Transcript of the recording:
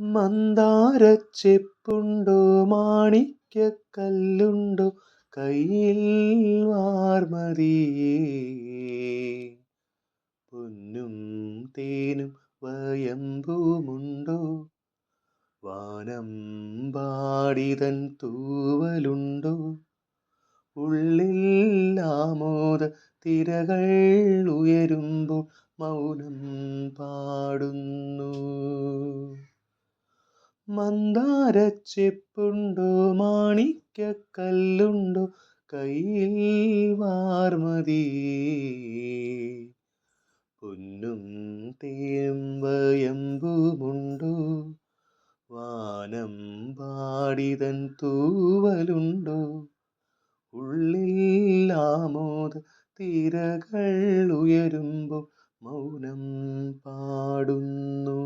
മന്ദാരച്ചെപ്പുണ്ടോ മാണിക്യക്കല്ലുണ്ടോ കയ്യിൽ വാർമതിയേ പൊന്നും തേനും വയമ്പുമുണ്ടോ വാനം പാടിതൻ തൂവലുണ്ടോ ഉള്ളിൽ ആമോദ തിരകൾ ഉയരുമ്പോൾ മൗനം പാടുന്നു. മന്ദാരച്ചെപ്പുണ്ടോ മാണിക്യക്കല്ലുണ്ടോ കയ്യിൽ വാർമതിയേ പൊന്നും തേനും വയമ്പുമുണ്ടോ വാനം പാടിതൻ തൂവലുണ്ടോ ഉള്ളിൽ ആമോദ തിരകൾ ഉയരുമ്പോൾ മൗനം പാടുന്നു.